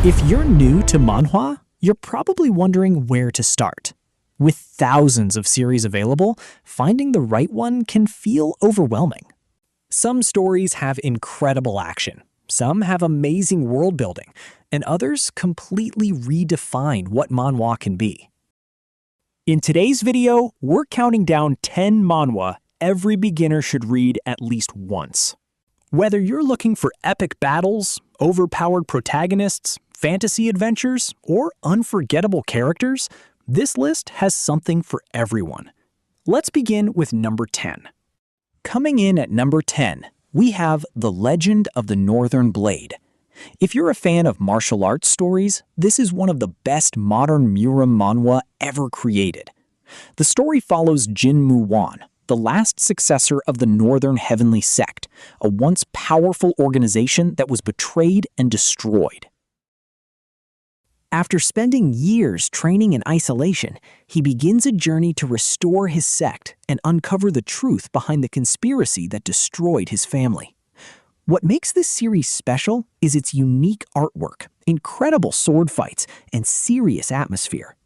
If you're new to manhwa, you're probably wondering where to start. With thousands of series available, finding the right one can feel overwhelming. Some stories have incredible action, some have amazing world building, and others completely redefine what manhwa can be. In today's video, we're counting down 10 manhwa every beginner should read at least once. Whether you're looking for epic battles, overpowered protagonists, fantasy adventures, or unforgettable characters, this list has something for everyone. Let's begin with number 10. Coming in at number 10, we have The Legend of the Northern Blade. If you're a fan of martial arts stories, this is one of the best modern Muram manhwa ever created. The story follows Jin Mu-wan, the last successor of the Northern Heavenly Sect, a once powerful organization that was betrayed and destroyed. After spending years training in isolation, he begins a journey to restore his sect and uncover the truth behind the conspiracy that destroyed his family. What makes this series special is its unique artwork, incredible sword fights, and serious atmosphere.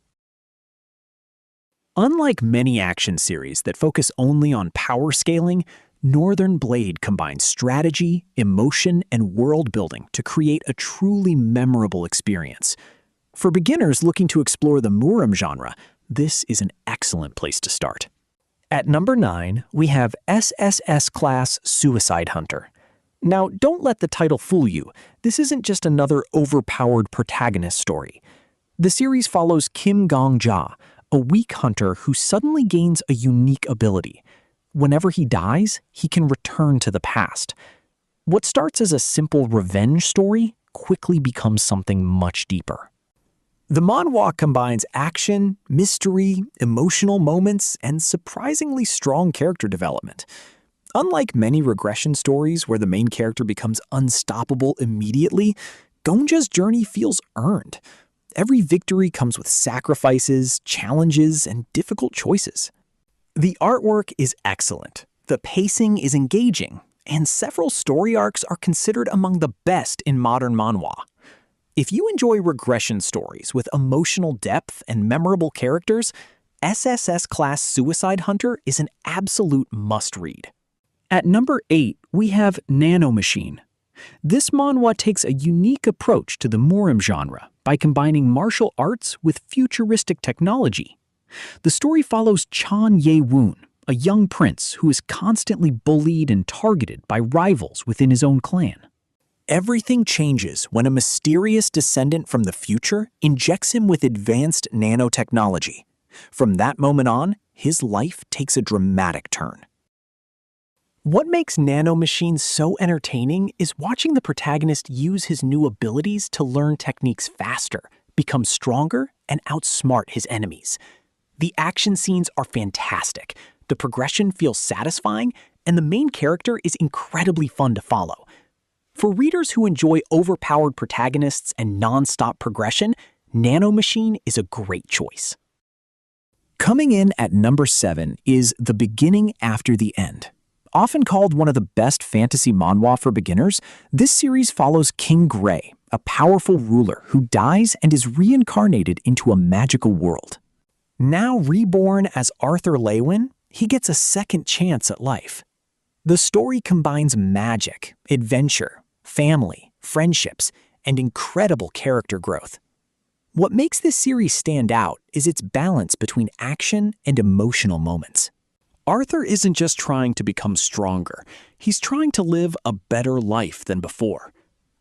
Unlike many action series that focus only on power scaling, Northern Blade combines strategy, emotion, and world building to create a truly memorable experience. For beginners looking to explore the Muram genre, this is an excellent place to start. At number 9, we have SSS-Class Suicide Hunter. Now, don't let the title fool you. This isn't just another overpowered protagonist story. The series follows Kim Gong-ja, a weak hunter who suddenly gains a unique ability. Whenever he dies, he can return to the past. What starts as a simple revenge story quickly becomes something much deeper. The manhwa combines action, mystery, emotional moments, and surprisingly strong character development. Unlike many regression stories where the main character becomes unstoppable immediately, Gonja's journey feels earned. Every victory comes with sacrifices, challenges, and difficult choices. The artwork is excellent, the pacing is engaging, and several story arcs are considered among the best in modern manhwa. If you enjoy regression stories with emotional depth and memorable characters, SSS-Class Suicide Hunter is an absolute must-read. At number 8, we have Nano Machine. This manhwa takes a unique approach to the Muram genre by combining martial arts with futuristic technology. The story follows Chan Ye-woon, a young prince who is constantly bullied and targeted by rivals within his own clan. Everything changes when a mysterious descendant from the future injects him with advanced nanotechnology. From that moment on, his life takes a dramatic turn. What makes Nano Machine so entertaining is watching the protagonist use his new abilities to learn techniques faster, become stronger, and outsmart his enemies. The action scenes are fantastic, the progression feels satisfying, and the main character is incredibly fun to follow. For readers who enjoy overpowered protagonists and non-stop progression, Nano Machine is a great choice. Coming in at number 7 is The Beginning After the End. Often called one of the best fantasy manhwa for beginners, this series follows King Gray, a powerful ruler who dies and is reincarnated into a magical world. Now reborn as Arthur Lewin, he gets a second chance at life. The story combines magic, adventure, family, friendships, and incredible character growth. What makes this series stand out is its balance between action and emotional moments. Arthur isn't just trying to become stronger, he's trying to live a better life than before.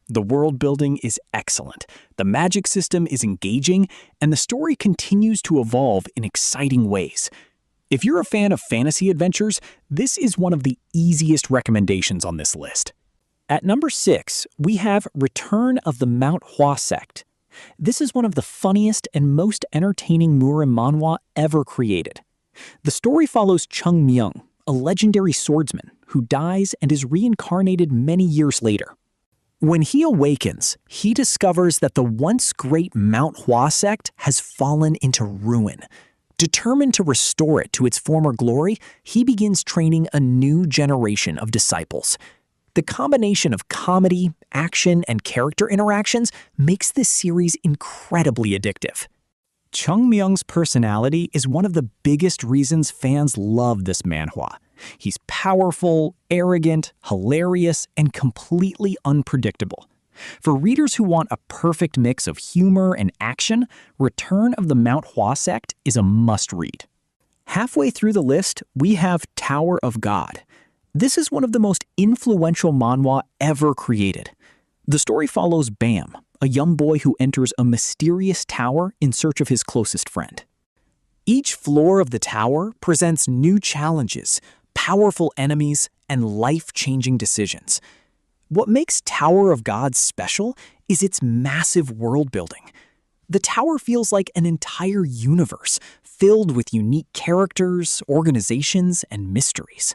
The world building is excellent, the magic system is engaging, and the story continues to evolve in exciting ways. If you're a fan of fantasy adventures, this is one of the easiest recommendations on this list. At number 6, we have Return of the Mount Hua Sect. This is one of the funniest and most entertaining Muram manhwa ever created. The story follows Chung Myung, a legendary swordsman who dies and is reincarnated many years later. When he awakens, he discovers that the once great Mount Hua Sect has fallen into ruin. Determined to restore it to its former glory, he begins training a new generation of disciples. The combination of comedy, action, and character interactions makes this series incredibly addictive. Chung Myung's personality is one of the biggest reasons fans love this manhwa. He's powerful, arrogant, hilarious, and completely unpredictable. For readers who want a perfect mix of humor and action, Return of the Mount Hua Sect is a must-read. Halfway through the list, we have Tower of God. This is one of the most influential manhwa ever created. The story follows Bam, a young boy who enters a mysterious tower in search of his closest friend. Each floor of the tower presents new challenges, powerful enemies, and life-changing decisions. What makes Tower of God special is its massive world-building. The tower feels like an entire universe, filled with unique characters, organizations, and mysteries.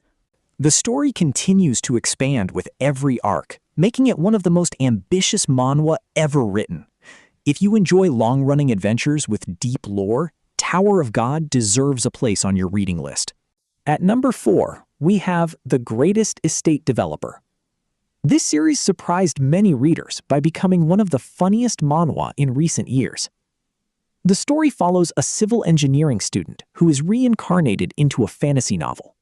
The story continues to expand with every arc, making it one of the most ambitious manhwa ever written. If you enjoy long-running adventures with deep lore, Tower of God deserves a place on your reading list. At number 4, we have The Greatest Estate Developer. This series surprised many readers by becoming one of the funniest manhwa in recent years. The story follows a civil engineering student who is reincarnated into a fantasy novel.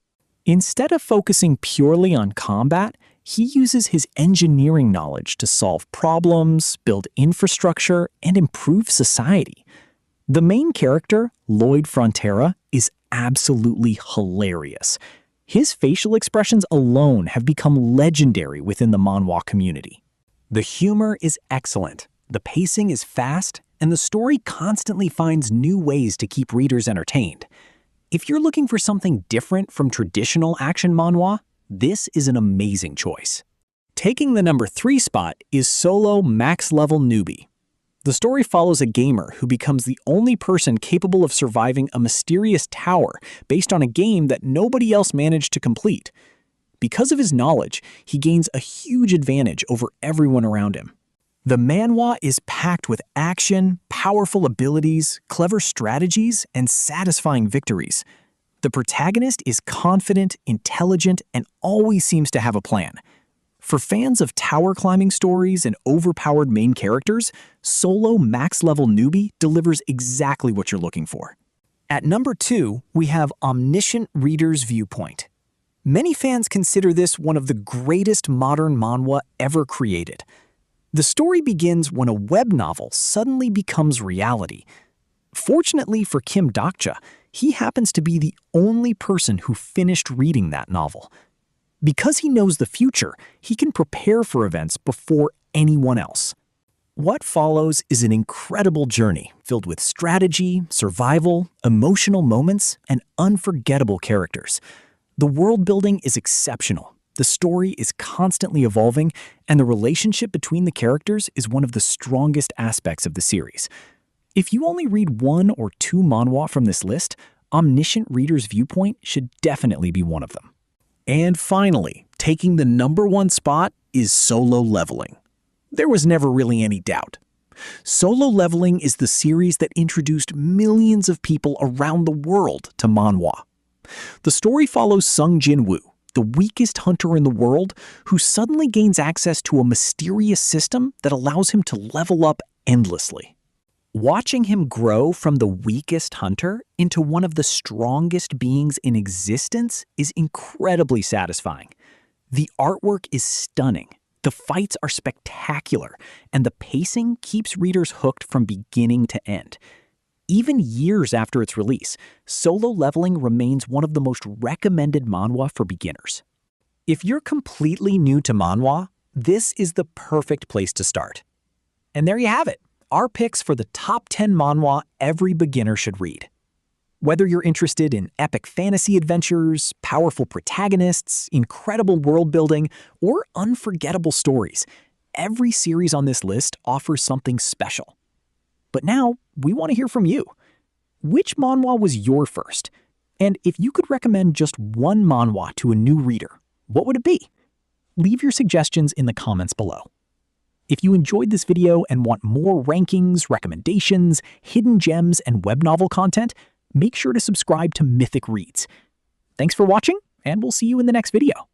Instead of focusing purely on combat, he uses his engineering knowledge to solve problems, build infrastructure, and improve society. The main character, Lloyd Frontera, is absolutely hilarious. His facial expressions alone have become legendary within the manhwa community. The humor is excellent, the pacing is fast, and the story constantly finds new ways to keep readers entertained. If you're looking for something different from traditional action manhwa, this is an amazing choice. Taking the number 3 spot is Solo Max Level Newbie. The story follows a gamer who becomes the only person capable of surviving a mysterious tower based on a game that nobody else managed to complete. Because of his knowledge, he gains a huge advantage over everyone around him. The manhwa is packed with action, powerful abilities, clever strategies, and satisfying victories. The protagonist is confident, intelligent, and always seems to have a plan. For fans of tower climbing stories and overpowered main characters, Solo Max Level Newbie delivers exactly what you're looking for. At number 2, we have Omniscient Reader's Viewpoint. Many fans consider this one of the greatest modern manhwa ever created. The story begins when a web novel suddenly becomes reality. Fortunately for Kim Dokja, he happens to be the only person who finished reading that novel. Because he knows the future, he can prepare for events before anyone else. What follows is an incredible journey filled with strategy, survival, emotional moments, and unforgettable characters. The world building is exceptional. The story is constantly evolving, and the relationship between the characters is one of the strongest aspects of the series. If you only read 1 or 2 manhwa from this list, Omniscient Reader's Viewpoint should definitely be one of them. And finally, taking the number 1 spot is Solo Leveling. There was never really any doubt. Solo Leveling is the series that introduced millions of people around the world to manhwa. The story follows Sung Jin-woo, the weakest hunter in the world, who suddenly gains access to a mysterious system that allows him to level up endlessly. Watching him grow from the weakest hunter into one of the strongest beings in existence is incredibly satisfying. The artwork is stunning, the fights are spectacular, and the pacing keeps readers hooked from beginning to end. Even years after its release, Solo Leveling remains one of the most recommended manhwa for beginners. If you're completely new to manhwa, this is the perfect place to start. And there you have it, our picks for the top 10 manhwa every beginner should read. Whether you're interested in epic fantasy adventures, powerful protagonists, incredible world building, or unforgettable stories, every series on this list offers something special. But now, we want to hear from you. Which manhwa was your first? And if you could recommend just one manhwa to a new reader, what would it be? Leave your suggestions in the comments below. If you enjoyed this video and want more rankings, recommendations, hidden gems, and web novel content, make sure to subscribe to Mythic Reads. Thanks for watching, and we'll see you in the next video.